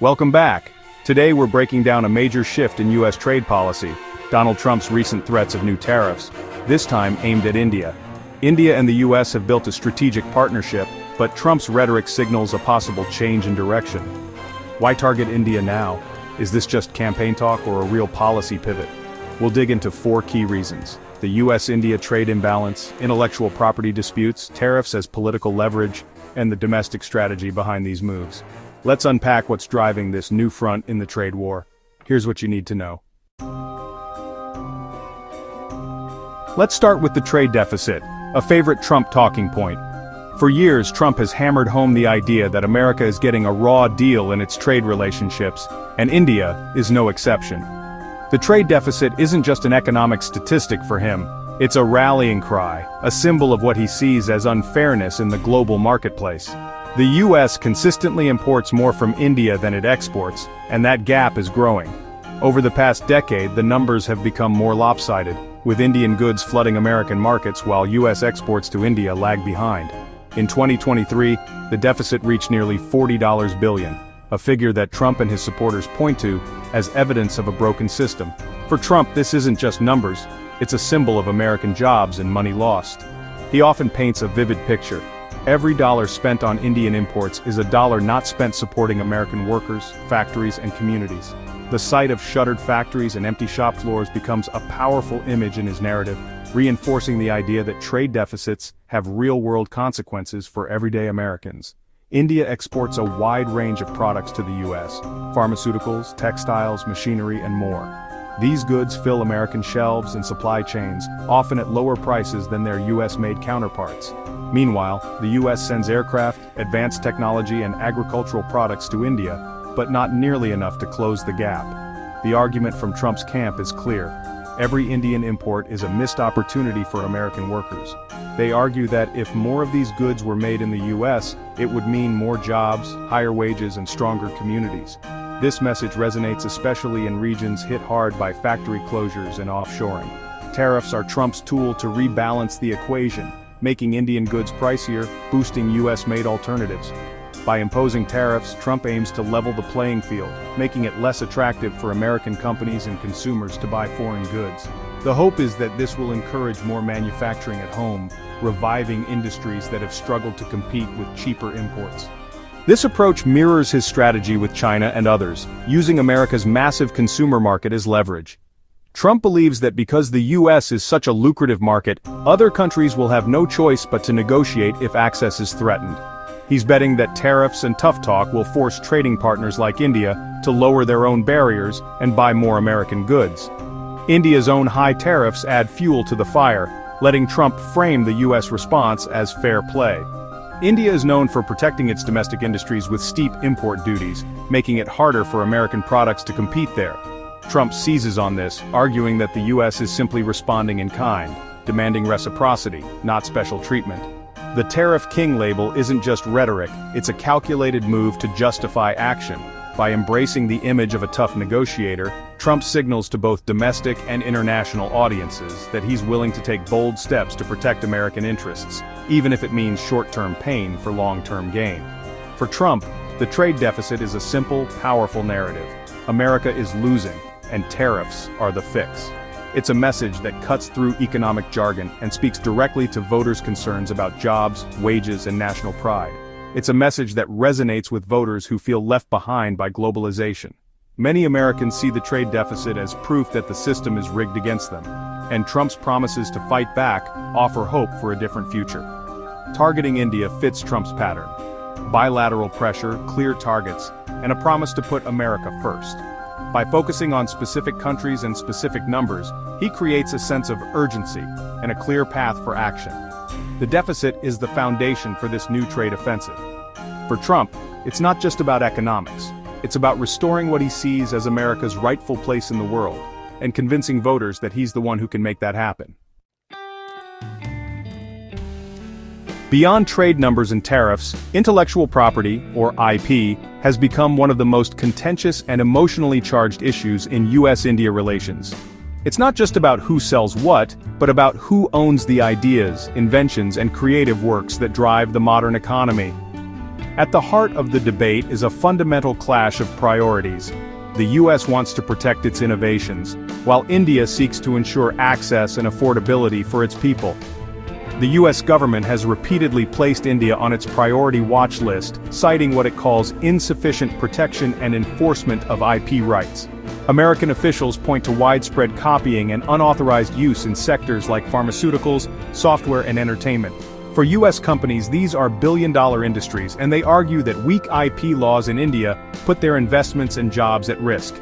Welcome back. Today we're breaking down a major shift in U.S. trade policy, Donald Trump's recent threats of new tariffs, this time aimed at India. India and the U.S. have built a strategic partnership, but Trump's rhetoric signals a possible change in direction. Why target India now? Is this just campaign talk or a real policy pivot? We'll dig into 4 key reasons: the U.S.-India trade imbalance, intellectual property disputes, tariffs as political leverage, and the domestic strategy behind these moves. Let's unpack what's driving this new front in the trade war. Here's what you need to know. Let's start with the trade deficit, a favorite Trump talking point. For years, Trump has hammered home the idea that America is getting a raw deal in its trade relationships, and India is no exception. The trade deficit isn't just an economic statistic for him, it's a rallying cry, a symbol of what he sees as unfairness in the global marketplace. The U.S. consistently imports more from India than it exports, and that gap is growing. Over the past decade, the numbers have become more lopsided, with Indian goods flooding American markets while U.S. exports to India lag behind. In 2023, the deficit reached nearly $40 billion, a figure that Trump and his supporters point to as evidence of a broken system. For Trump, this isn't just numbers, it's a symbol of American jobs and money lost. He often paints a vivid picture. Every dollar spent on Indian imports is a dollar not spent supporting American workers, factories, and communities. The sight of shuttered factories and empty shop floors becomes a powerful image in his narrative, reinforcing the idea that trade deficits have real-world consequences for everyday Americans. India exports a wide range of products to the U.S., pharmaceuticals, textiles, machinery, and more. These goods fill American shelves and supply chains, often at lower prices than their U.S.-made counterparts. Meanwhile, the U.S. sends aircraft, advanced technology, and agricultural products to India, but not nearly enough to close the gap. The argument from Trump's camp is clear. Every Indian import is a missed opportunity for American workers. They argue that if more of these goods were made in the U.S., it would mean more jobs, higher wages, and stronger communities. This message resonates especially in regions hit hard by factory closures and offshoring. Tariffs are Trump's tool to rebalance the equation, making Indian goods pricier, boosting U.S.-made alternatives. By imposing tariffs, Trump aims to level the playing field, making it less attractive for American companies and consumers to buy foreign goods. The hope is that this will encourage more manufacturing at home, reviving industries that have struggled to compete with cheaper imports. This approach mirrors his strategy with China and others, using America's massive consumer market as leverage. Trump believes that because the U.S. is such a lucrative market, other countries will have no choice but to negotiate if access is threatened. He's betting that tariffs and tough talk will force trading partners like India to lower their own barriers and buy more American goods. India's own high tariffs add fuel to the fire, letting Trump frame the U.S. response as fair play. India is known for protecting its domestic industries with steep import duties, making it harder for American products to compete there. Trump seizes on this, arguing that the U.S. is simply responding in kind, demanding reciprocity, not special treatment. The Tariff King label isn't just rhetoric, it's a calculated move to justify action. By embracing the image of a tough negotiator, Trump signals to both domestic and international audiences that he's willing to take bold steps to protect American interests, even if it means short-term pain for long-term gain. For Trump, the trade deficit is a simple, powerful narrative. America is losing, and tariffs are the fix. It's a message that cuts through economic jargon and speaks directly to voters' concerns about jobs, wages, and national pride. It's a message that resonates with voters who feel left behind by globalization. Many Americans see the trade deficit as proof that the system is rigged against them, and Trump's promises to fight back offer hope for a different future. Targeting India fits Trump's pattern: bilateral pressure, clear targets, and a promise to put America first. By focusing on specific countries and specific numbers, he creates a sense of urgency and a clear path for action. The deficit is the foundation for this new trade offensive. For Trump, it's not just about economics. It's about restoring what he sees as America's rightful place in the world, and convincing voters that he's the one who can make that happen. Beyond trade numbers and tariffs, intellectual property, or IP, has become one of the most contentious and emotionally charged issues in U.S.-India relations. It's not just about who sells what, but about who owns the ideas, inventions, and creative works that drive the modern economy. At the heart of the debate is a fundamental clash of priorities. The US wants to protect its innovations, while India seeks to ensure access and affordability for its people. The US government has repeatedly placed India on its priority watch list, citing what it calls insufficient protection and enforcement of IP rights. American officials point to widespread copying and unauthorized use in sectors like pharmaceuticals, software and entertainment. For US companies, these are billion-dollar industries, and they argue that weak IP laws in India put their investments and jobs at risk.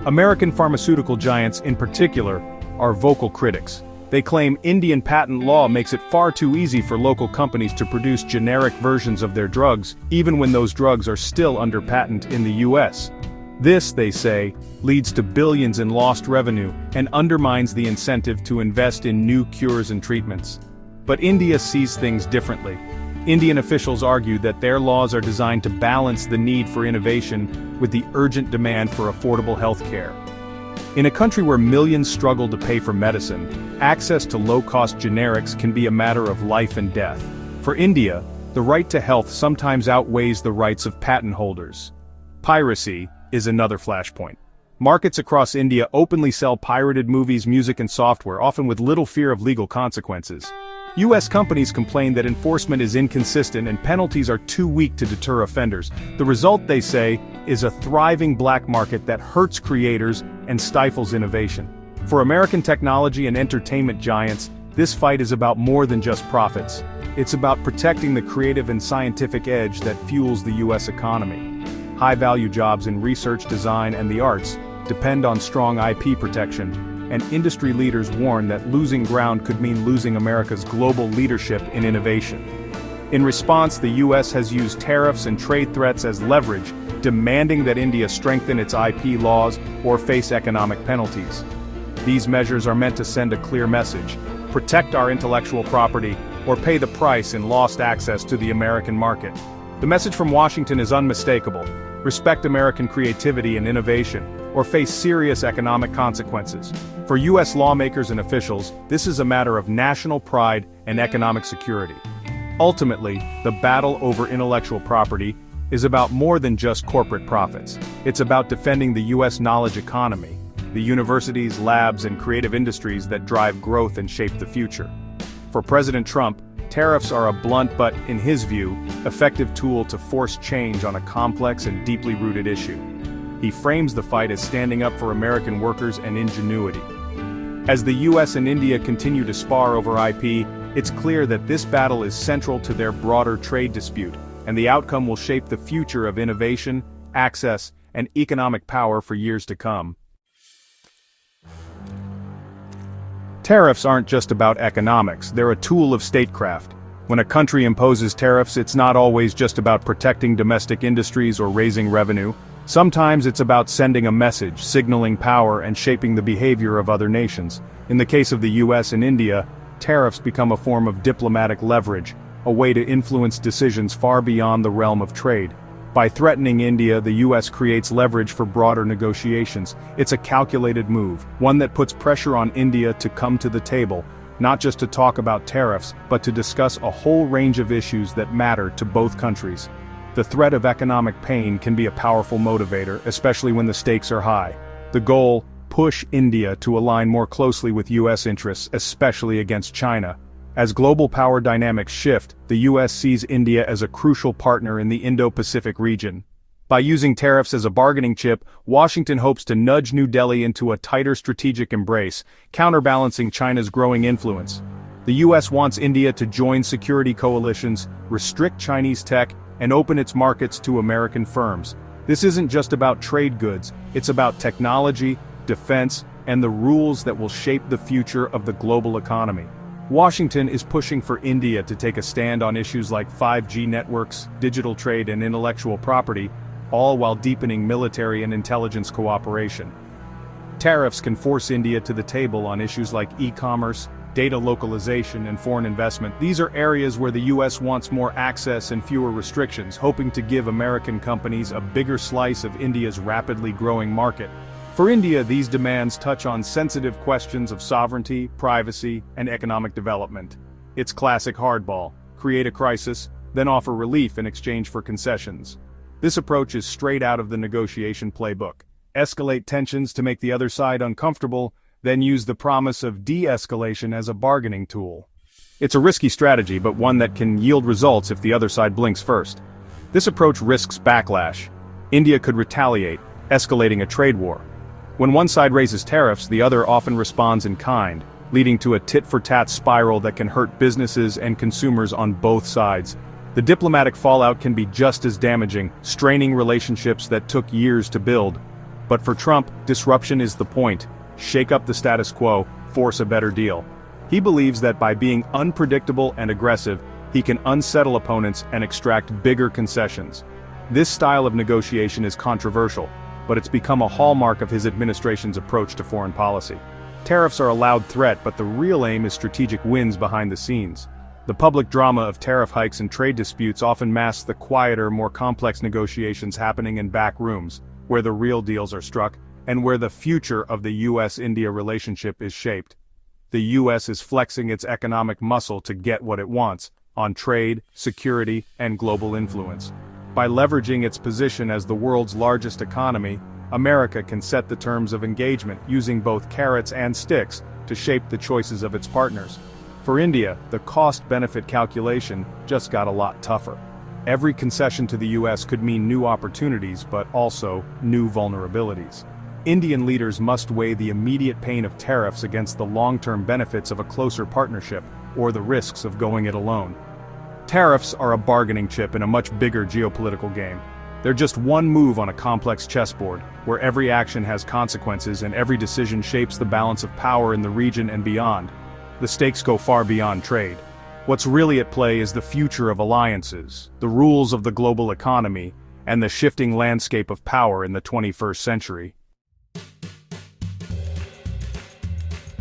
American pharmaceutical giants, in particular, are vocal critics. They claim Indian patent law makes it far too easy for local companies to produce generic versions of their drugs, even when those drugs are still under patent in the US. This, they say, leads to billions in lost revenue and undermines the incentive to invest in new cures and treatments. But India sees things differently. Indian officials argue that their laws are designed to balance the need for innovation with the urgent demand for affordable health care. In a country where millions struggle to pay for medicine, access to low-cost generics can be a matter of life and death. For India, the right to health sometimes outweighs the rights of patent holders. Piracy is another flashpoint. Markets across India openly sell pirated movies, music and software, often with little fear of legal consequences. US companies complain that enforcement is inconsistent and penalties are too weak to deter offenders. The result, they say, is a thriving black market that hurts creators and stifles innovation. For American technology and entertainment giants, this fight is about more than just profits. It's about protecting the creative and scientific edge that fuels the US economy. High-value jobs in research, design, and the arts depend on strong IP protection, and industry leaders warn that losing ground could mean losing America's global leadership in innovation. In response, the US has used tariffs and trade threats as leverage, demanding that India strengthen its IP laws or face economic penalties. These measures are meant to send a clear message: protect our intellectual property, or pay the price in lost access to the American market. The message from Washington is unmistakable: respect American creativity and innovation, or face serious economic consequences. For US lawmakers and officials, this is a matter of national pride and economic security. Ultimately, the battle over intellectual property is about more than just corporate profits. It's about defending the US knowledge economy, the universities, labs, and creative industries that drive growth and shape the future. For President Trump, tariffs are a blunt but, in his view, effective tool to force change on a complex and deeply rooted issue. He frames the fight as standing up for American workers and ingenuity. As the US and India continue to spar over IP, it's clear that this battle is central to their broader trade dispute, and the outcome will shape the future of innovation, access, and economic power for years to come. Tariffs aren't just about economics, they're a tool of statecraft. When a country imposes tariffs, it's not always just about protecting domestic industries or raising revenue. Sometimes it's about sending a message, signaling power, and shaping the behavior of other nations. In the case of the US and India, tariffs become a form of diplomatic leverage, a way to influence decisions far beyond the realm of trade. By threatening India, the US creates leverage for broader negotiations. It's a calculated move, one that puts pressure on India to come to the table, not just to talk about tariffs, but to discuss a whole range of issues that matter to both countries. The threat of economic pain can be a powerful motivator, especially when the stakes are high. The goal: push India to align more closely with US interests, especially against China. As global power dynamics shift, the US sees India as a crucial partner in the Indo-Pacific region. By using tariffs as a bargaining chip, Washington hopes to nudge New Delhi into a tighter strategic embrace, counterbalancing China's growing influence. The US wants India to join security coalitions, restrict Chinese tech, and open its markets to American firms. This isn't just about trade goods, it's about technology, defense, and the rules that will shape the future of the global economy. Washington is pushing for India to take a stand on issues like 5G networks, digital trade, and intellectual property, all while deepening military and intelligence cooperation. Tariffs can force India to the table on issues like e-commerce, data localization, and foreign investment. These are areas where the US wants more access and fewer restrictions, hoping to give American companies a bigger slice of India's rapidly growing market. For India, these demands touch on sensitive questions of sovereignty, privacy, and economic development. It's classic hardball: create a crisis, then offer relief in exchange for concessions. This approach is straight out of the negotiation playbook. Escalate tensions to make the other side uncomfortable, then use the promise of de-escalation as a bargaining tool. It's a risky strategy, but one that can yield results if the other side blinks first. This approach risks backlash. India could retaliate, escalating a trade war. When one side raises tariffs, the other often responds in kind, leading to a tit-for-tat spiral that can hurt businesses and consumers on both sides. The diplomatic fallout can be just as damaging, straining relationships that took years to build. But for Trump, disruption is the point. Shake up the status quo, force a better deal. He believes that by being unpredictable and aggressive, he can unsettle opponents and extract bigger concessions. This style of negotiation is controversial, but it's become a hallmark of his administration's approach to foreign policy. Tariffs are a loud threat, but the real aim is strategic wins behind the scenes. The public drama of tariff hikes and trade disputes often masks the quieter, more complex negotiations happening in back rooms, where the real deals are struck, and where the future of the US-India relationship is shaped. The US is flexing its economic muscle to get what it wants, on trade, security, and global influence. By leveraging its position as the world's largest economy, America can set the terms of engagement using both carrots and sticks to shape the choices of its partners. For India, the cost-benefit calculation just got a lot tougher. Every concession to the US could mean new opportunities, but also new vulnerabilities. Indian leaders must weigh the immediate pain of tariffs against the long-term benefits of a closer partnership, or the risks of going it alone. Tariffs are a bargaining chip in a much bigger geopolitical game. They're just one move on a complex chessboard, where every action has consequences and every decision shapes the balance of power in the region and beyond. The stakes go far beyond trade. What's really at play is the future of alliances, the rules of the global economy, and the shifting landscape of power in the 21st century.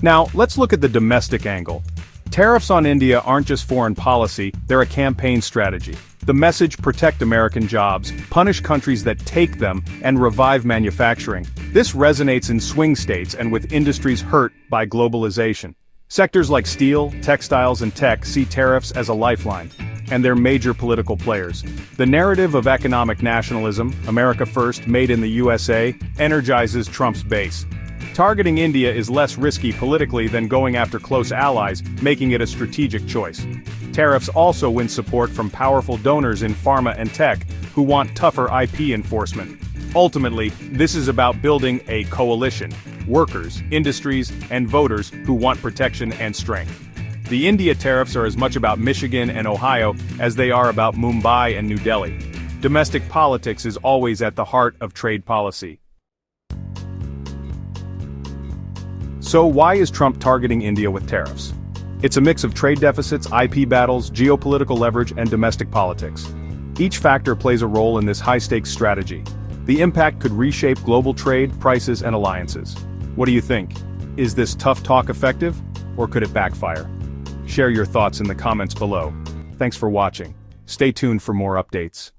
Now, let's look at the domestic angle. Tariffs on India aren't just foreign policy, they're a campaign strategy. The message: protect American jobs, punish countries that take them, and revive manufacturing. This resonates in swing states and with industries hurt by globalization. Sectors like steel, textiles, and tech see tariffs as a lifeline, and they're major political players. The narrative of economic nationalism, America first, made in the USA, energizes Trump's base. Targeting India is less risky politically than going after close allies, making it a strategic choice. Tariffs also win support from powerful donors in pharma and tech, who want tougher IP enforcement. Ultimately, this is about building a coalition: workers, industries, and voters who want protection and strength. The India tariffs are as much about Michigan and Ohio as they are about Mumbai and New Delhi. Domestic politics is always at the heart of trade policy. So why is Trump targeting India with tariffs? It's a mix of trade deficits, IP battles, geopolitical leverage, and domestic politics. Each factor plays a role in this high-stakes strategy. The impact could reshape global trade, prices, and alliances. What do you think? Is this tough talk effective, or could it backfire? Share your thoughts in the comments below. Thanks for watching. Stay tuned for more updates.